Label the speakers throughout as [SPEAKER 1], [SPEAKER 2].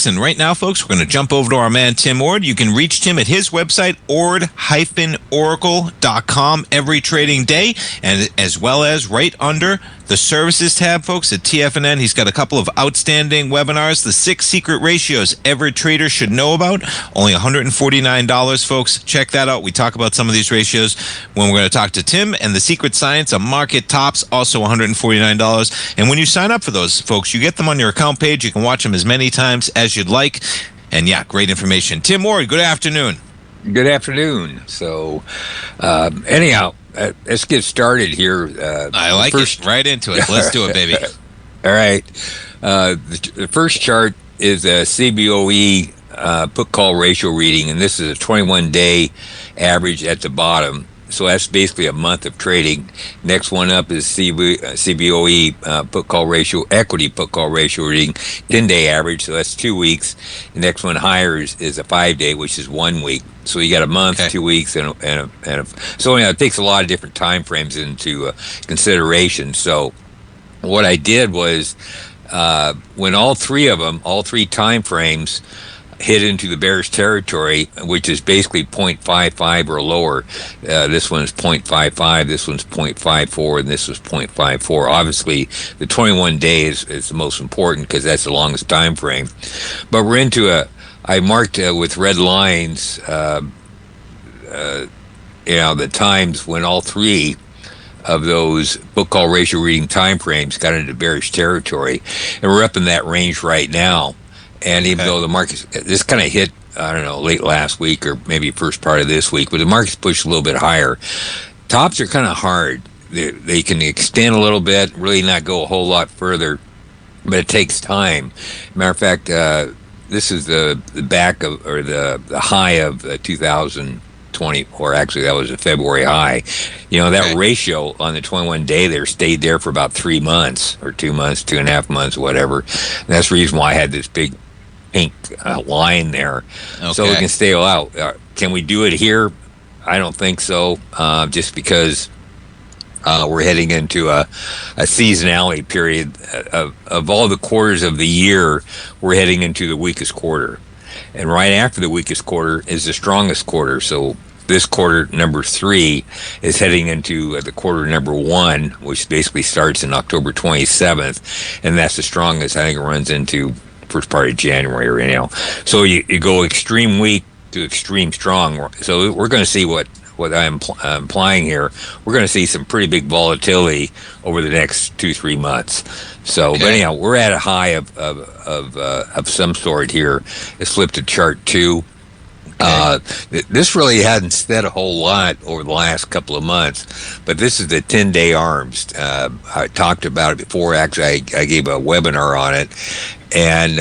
[SPEAKER 1] And right now, folks, we're going to jump over to our man, Tim Ord. You can reach Tim at his website, ord-oracle.com, every trading day, and as well as right under the services tab, folks, at TFNN. He's got a couple of outstanding webinars, the 6 secret ratios every trader should know about. Only $149, folks. Check that out. We talk about some of these ratios when we're going to talk to Tim. And the secret science of market tops, also $149. And when you sign up for those, folks, you get them on your account page. You can watch them as many times as you'd like. And yeah, great information. Tim Ord, good afternoon.
[SPEAKER 2] Good afternoon. So, anyhow, let's get started here.
[SPEAKER 1] I like it. Right into it. Let's do it, baby.
[SPEAKER 2] All right. The first chart is a CBOE put-call ratio reading, and this is a 21-day average at the bottom. So that's basically a month of trading. Next one up is CBOE put-call ratio, equity put-call ratio reading, 10-day average, so that's 2 weeks. The next one higher is a 5-day, which is 1 week. So you got a month, 2 weeks, so it takes a lot of different time frames into consideration. So what I did was when all three time frames hit into the bearish territory, which is basically 0.55 or lower. This one's 0.55, this one's 0.54, and this was 0.54. Obviously, the 21-day is the most important because that's the longest time frame. But we're into I marked with red lines, the times when all three of those book call ratio reading time frames got into bearish territory, and we're up in that range right now. And even though the market, this kind of hit, I don't know, late last week or maybe first part of this week, but the market's pushed a little bit higher. Tops are kind of hard. They can extend a little bit, really not go a whole lot further, but it takes time. Matter of fact, this is the back of, or the high of 2020, or actually that was a February high. That ratio on the 21-day there stayed there for about 3 months or 2 months, 2.5 months, whatever. And that's the reason why I had this big pink line there. So we can stay out. Can we do it here? I don't think so, just because we're heading into a seasonality period. Of all the quarters of the year, we're heading into the weakest quarter. And right after the weakest quarter is the strongest quarter. So this quarter, number 3, is heading into the quarter number 1, which basically starts in October 27th. And that's the strongest. I think it runs into first part of January or anyhow. So you go extreme weak to extreme strong. So we're going to see what I'm implying here. We're going to see some pretty big volatility over the next 2-3 months. So, but anyhow, we're at a high of some sort here. Let's flip to chart 2. This really hadn't said a whole lot over the last couple of months, but this is the 10-day arms. I talked about it before. Actually, I gave a webinar on it, and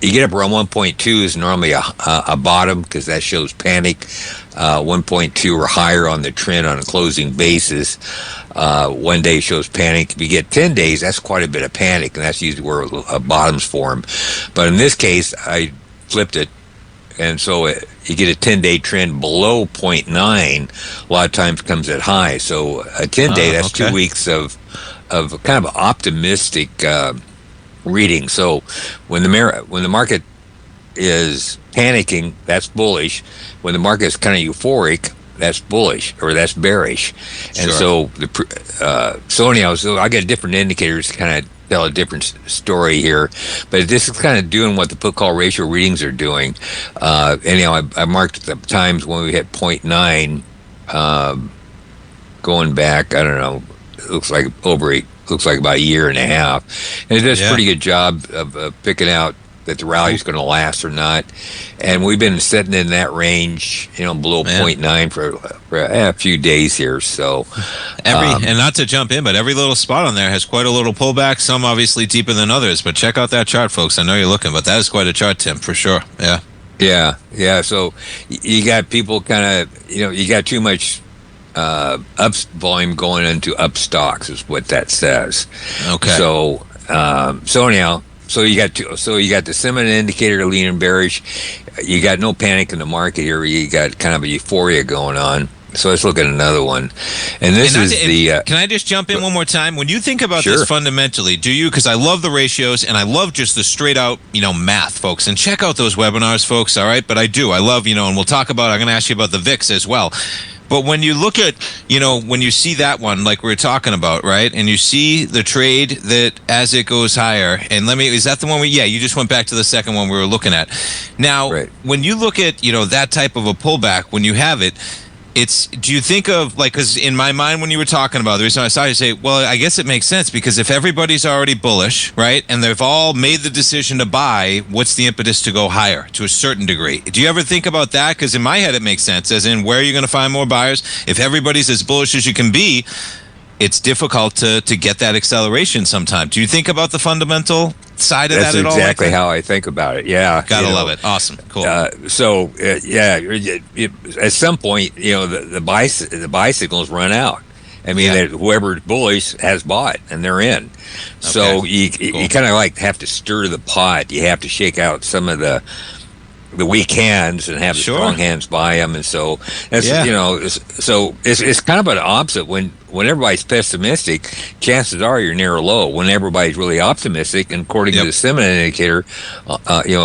[SPEAKER 2] you get up around 1.2 is normally a bottom because that shows panic. 1.2 or higher on the trend on a closing basis. 1 day shows panic. If you get 10 days, that's quite a bit of panic, and that's usually where bottoms form. But in this case, I flipped it. And so you get a 10-day trend below 0.9, a lot of times comes at high. So a 10-day, that's 2 weeks of kind of optimistic reading. So when the market is panicking, that's bullish. When the market is kind of euphoric, that's bullish or that's bearish. And so so I got different indicators to kind of tell a different story here, but this is kind of doing what the put call ratio readings are doing. I marked the times when we hit 0.9, going back, I don't know, it looks like about a year and a half, and it does a pretty good job of picking out that the rally is going to last or not. And we've been sitting in that range, below 0.9 for a few days here. So
[SPEAKER 1] and not to jump in, but every little spot on there has quite a little pullback. Some obviously deeper than others. But check out that chart, folks. I know you're looking, but that is quite a chart, Tim, for sure. Yeah.
[SPEAKER 2] So you got people kind of, you got too much up volume going into up stocks, is what that says.
[SPEAKER 1] Okay.
[SPEAKER 2] So anyhow. So you got the sentiment indicator leaning bearish. You got no panic in the market here. You got kind of a euphoria going on. So let's look at another one. And this is the...
[SPEAKER 1] can I just jump in one more time? When you think about
[SPEAKER 2] Sure.
[SPEAKER 1] this fundamentally, do you, because I love the ratios and I love just the straight out, math, folks. And check out those webinars, folks, all right? But I do. I love, and we'll talk about, I'm going to ask you about the VIX as well. But when you look at, when you see that one, like we were talking about, right? And you see the trade that as it goes higher, and is that the one you just went back to the second one we were looking at. Now,
[SPEAKER 2] Right.
[SPEAKER 1] when you look at, that type of a pullback, when you have it, do you think of, because in my mind when you were talking about it, the reason I saw you say, well, I guess it makes sense because if everybody's already bullish, right, and they've all made the decision to buy, what's the impetus to go higher to a certain degree? Do you ever think about that? Because in my head it makes sense, as in where are you going to find more buyers? If everybody's as bullish as you can be, it's difficult to get that acceleration sometimes. Do you think about the fundamental side of that at all?
[SPEAKER 2] That's exactly how I think about it. Yeah.
[SPEAKER 1] Gotta love it. Awesome. Cool.
[SPEAKER 2] At some point, the buy signals run out. I mean, whoever's bullish has bought, and they're in. So you kind of like have to stir the pot. You have to shake out some of the weak hands and have the strong hands buy them, and so that's so it's kind of an opposite. When everybody's pessimistic, chances are you're near a low. When everybody's really optimistic, and according to the sentiment indicator,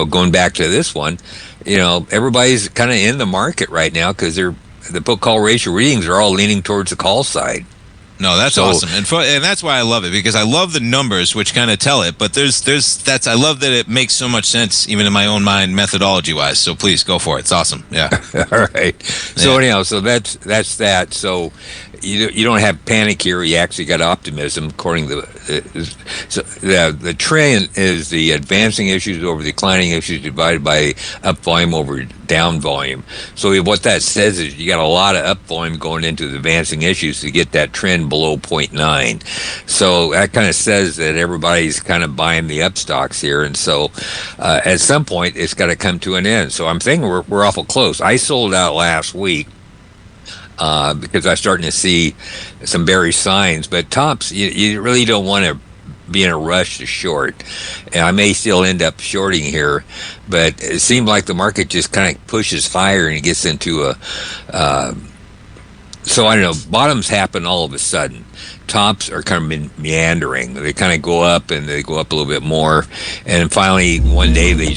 [SPEAKER 2] going back to this one, everybody's kind of in the market right now because the put call ratio readings are all leaning towards the call side.
[SPEAKER 1] No, that's awesome, and that's why I love it, because I love the numbers which kind of tell it. But I love that it makes so much sense even in my own mind methodology wise. So please go for it. It's awesome. Yeah.
[SPEAKER 2] All right. So anyhow, so that's that. So you don't have panic here. You actually got optimism, according to the trend is the advancing issues over declining issues divided by up volume over down volume. So what that says is you got a lot of up volume going into the advancing issues to get that trend below 0.9. So that kind of says that everybody's kind of buying the up stocks here, and so at some point it's got to come to an end. So I'm thinking we're awful close. I sold out last week. Because I'm starting to see some bearish signs, but tops, you really don't want to be in a rush to short. And I may still end up shorting here, but it seemed like the market just kind of pushes higher and it gets into so I don't know, bottoms happen all of a sudden. Tops are kind of meandering. They kind of go up and they go up a little bit more, and finally one day they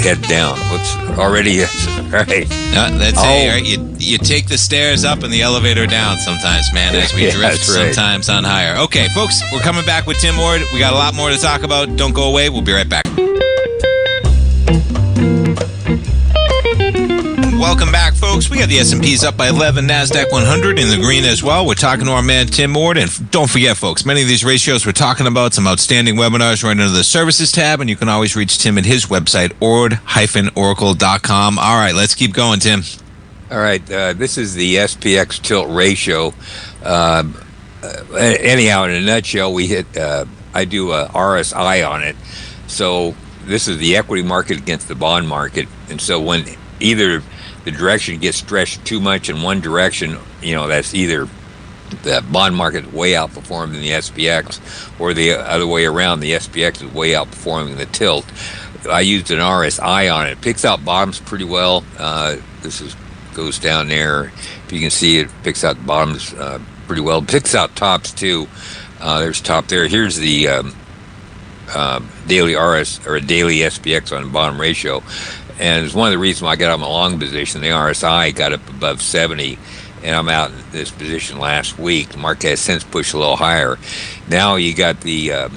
[SPEAKER 2] head down. What's already right?
[SPEAKER 1] That's it. Right? You take the stairs up and the elevator down sometimes, man. As we drift sometimes on higher. Okay, folks, we're coming back with Tim Ward. We got a lot more to talk about. Don't go away. We'll be right back. Welcome back, folks. We got the S&Ps up by 11, NASDAQ 100 in the green as well. We're talking to our man, Tim Ward. And don't forget, folks, many of these ratios we're talking about, some outstanding webinars right under the services tab. And you can always reach Tim at his website, ord-oracle.com. All right, let's keep going, Tim.
[SPEAKER 2] All right. This is the SPX tilt ratio. Anyhow, in a nutshell, I do a RSI on it. So this is the equity market against the bond market. And so when either the direction gets stretched too much in one direction, that's either the bond market is way outperforming the SPX, or the other way around, the SPX is way outperforming the tilt. I used an RSI on it. It picks out bottoms pretty well. Goes down there. If you can see, it picks out the bottoms pretty well. It picks out tops too. There's top there. Here's the daily RS or daily SPX on the bottom ratio. And it's one of the reasons why I got on my long position. The RSI got up above 70, and I'm out in this position last week. The market has since pushed a little higher. Now you got the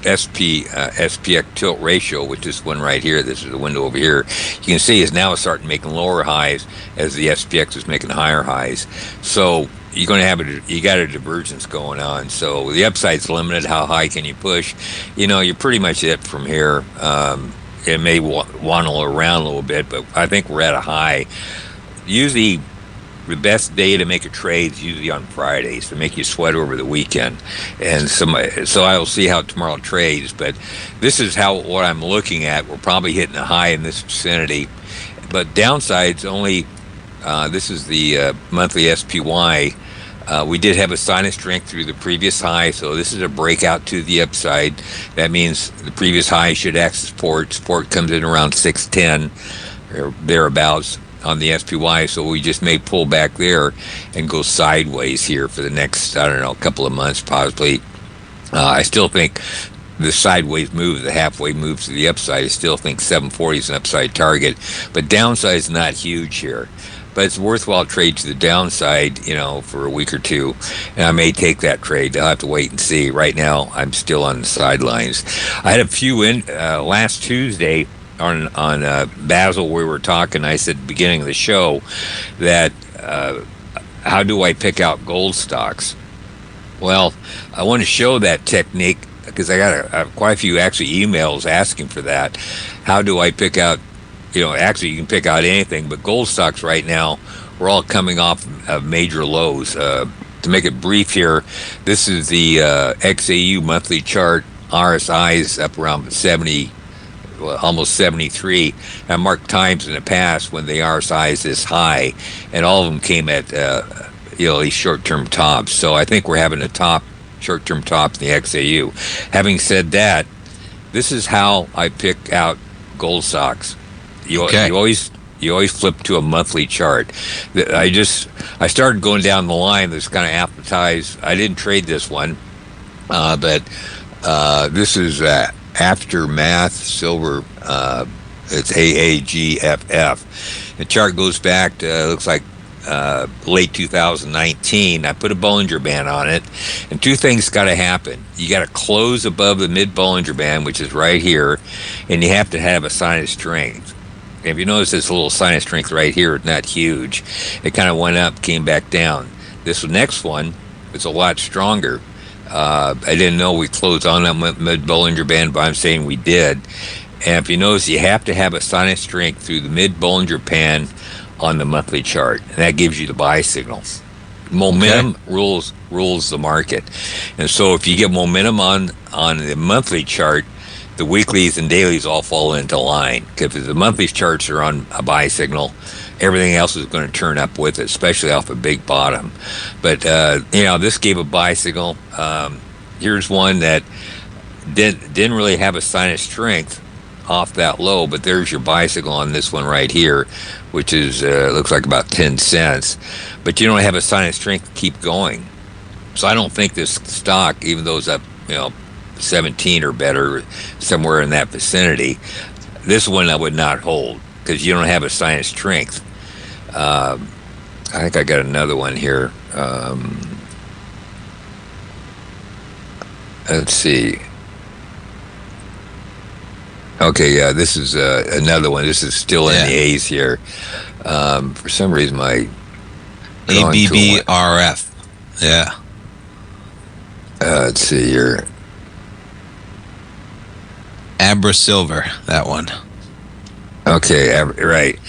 [SPEAKER 2] SPX tilt ratio, which is one right here. This is the window over here. You can see it's now starting making lower highs as the SPX is making higher highs. So you're going to have you got a divergence going on. So the upside's limited. How high can you push? You're pretty much it from here. It may waddle around a little bit, but I think we're at a high. Usually the best day to make a trade is usually on Fridays to make you sweat over the weekend. And so I will see how tomorrow trades, but this is what I'm looking at. We're probably hitting a high in this vicinity, but downsides only, this is the monthly SPY. We did have a sign of strength through the previous high, so this is a breakout to the upside. That means the previous high should act as support. Support comes in around 610 or thereabouts. on the SPY, so we just may pull back there and go sideways here for the next, I don't know, couple of months possibly. I still think the sideways move, the halfway move to the upside, I still think 740 is an upside target, but downside is not huge here. But it's a worthwhile trade to the downside, you know, for a week or two, and I may take that trade. I'll have to wait and see. Right now, I'm still on the sidelines. I had a few in last Tuesday on Basil. We were talking. I said at the beginning of the show that how do I pick out gold stocks? Well, I want to show that technique because I got quite a few actually emails asking for that. How do I pick out? You know, actually, you can pick out anything, but gold stocks right now, we're all coming off of major lows. To make it brief here, this is the XAU monthly chart. RSI is up around 70, well, almost 73. I marked times in the past when the RSI is this high, and all of them came at these short-term tops. So I think we're having a short-term top in the XAU. Having said that, this is how I pick out gold stocks. You always flip to a monthly chart. I started going down the line. This kind of appetized. I didn't trade this one, but this is Aftermath Silver. It's AAGFF. The chart goes back to looks like late 2019. I put a Bollinger Band on it, and two things got to happen. You got to close above the mid Bollinger Band, which is right here, and you have to have a sign of strength. If you notice this little sign of strength right here, it's not huge. It kind of went up, came back down. This next one is a lot stronger. I didn't know we closed on that mid Bollinger Band, but I'm saying we did. And if you notice, you have to have a sign of strength through the mid Bollinger Band on the monthly chart, and that gives you the buy signal. Momentum rules the market, and so if you get momentum on the monthly chart, the weeklies and dailies all fall into line. Because if the monthly charts are on a buy signal, everything else is going to turn up with it, especially off a big bottom. But this gave a buy signal. Here's one that didn't really have a sign of strength off that low, but there's your buy signal on this one right here, which is looks like about 10 cents. But you don't have a sign of strength to keep going. So I don't think this stock, even though it's up, 17 or better, somewhere in that vicinity, this one I would not hold because you don't have a sign of strength. I think I got another one here. Let's see. Okay, yeah, this is another one. This is still in the A's here. For some reason, my
[SPEAKER 1] ABBRF. Yeah.
[SPEAKER 2] Let's see here.
[SPEAKER 1] Abra Silver, that one.
[SPEAKER 2] Okay, right.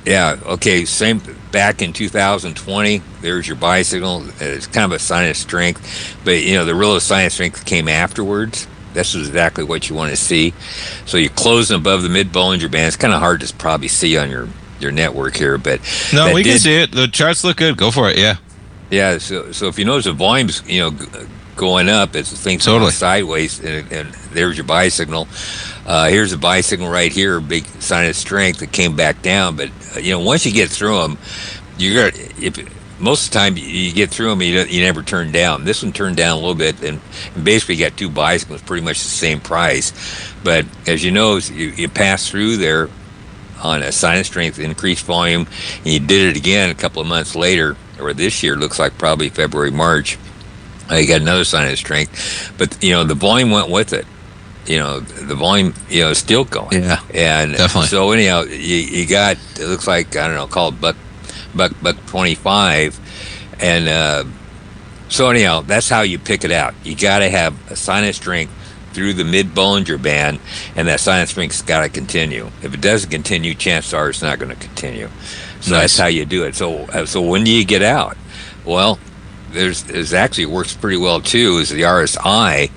[SPEAKER 2] Okay, same back in 2020. There's your buy signal. It's kind of a sign of strength, but the real sign of strength came afterwards. That's exactly what you want to see. So you're closing above the mid Bollinger Band. It's kind of hard to probably see on your network here, but
[SPEAKER 1] no, we can see it. The charts look good. Go for it. Yeah.
[SPEAKER 2] Yeah. So if you notice the volume's going up, it's things going sideways, and there's your buy signal. Here's a buy signal right here, big sign of strength that came back down. But once you get through them, most of the time you get through them, you never turn down. This one turned down a little bit, and basically got two buy signals, pretty much the same price. But as you know, you pass through there on a sign of strength, increased volume, and you did it again a couple of months later, or this year, looks like probably February, March. You got another sign of strength, but the volume went with it. The volume is still going.
[SPEAKER 1] Yeah,
[SPEAKER 2] and
[SPEAKER 1] definitely.
[SPEAKER 2] So anyhow, you got, it looks like, I don't know, called buck 25, and so anyhow, that's how you pick it out. You got to have a sign of strength through the mid Bollinger Band, and that sign of strength's got to continue. If it doesn't continue, chances are it's not going to continue. So that's how you do it. So when do you get out? Well, there's actually, it works pretty well too, is the RSI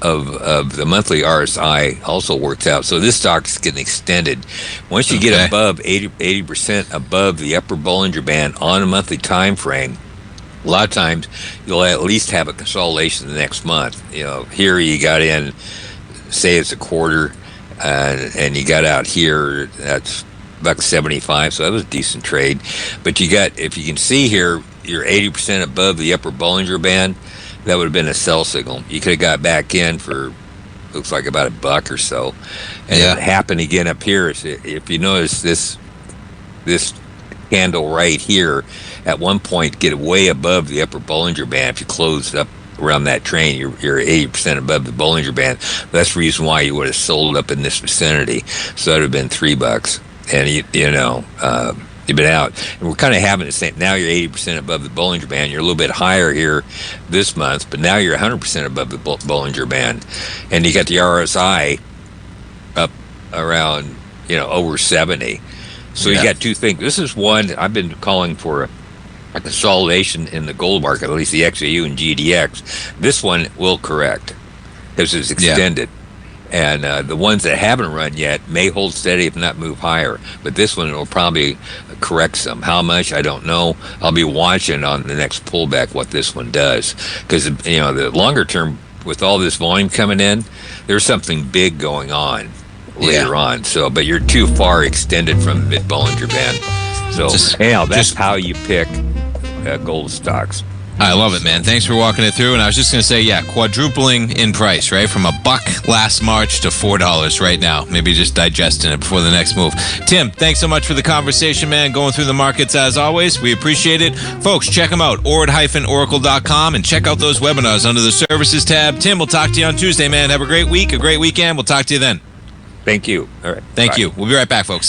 [SPEAKER 2] of the monthly RSI also works out. So this stock's getting extended. Once you get above 80% above the upper Bollinger Band on a monthly time frame, a lot of times you'll at least have a consolidation the next month. Here you got in, say it's a quarter, and you got out here, that's $1.75, so that was a decent trade. But you got, if you can see here, you're 80% above the upper Bollinger Band. That would have been a sell signal. You could have got back in for, looks like about $1 or so. And it happened again up here. If you notice this candle right here, at one point get way above the upper Bollinger Band. If you closed up around that train, you're 80% above the Bollinger Band. That's the reason why you would have sold up in this vicinity. So that would have been $3. And you've been out. And we're kind of having the same. Now you're 80% above the Bollinger Band. You're a little bit higher here this month, but now you're 100% above the Bollinger Band. And you got the RSI up around, over 70. So you got two things. This is one I've been calling for a consolidation in the gold market, at least the XAU and GDX. This one will correct because it's extended. And the ones that haven't run yet may hold steady, if not move higher. But this one will probably correct some. How much, I don't know. I'll be watching on the next pullback what this one does. Because, the longer term, with all this volume coming in, there's something big going on later on. So, but you're too far extended from the mid-Bollinger Band. So, that's how you pick gold stocks.
[SPEAKER 1] I love it, man. Thanks for walking it through. And I was just going to say, quadrupling in price, right? From $1 last March to $4 right now. Maybe just digesting it before the next move. Tim, thanks so much for the conversation, man. Going through the markets as always. We appreciate it. Folks, check them out. ord-oracle.com and check out those webinars under the services tab. Tim, we'll talk to you on Tuesday, man. Have a great week, a great weekend. We'll talk to you then.
[SPEAKER 2] Thank you. All right.
[SPEAKER 1] Thank you. We'll be right back, folks.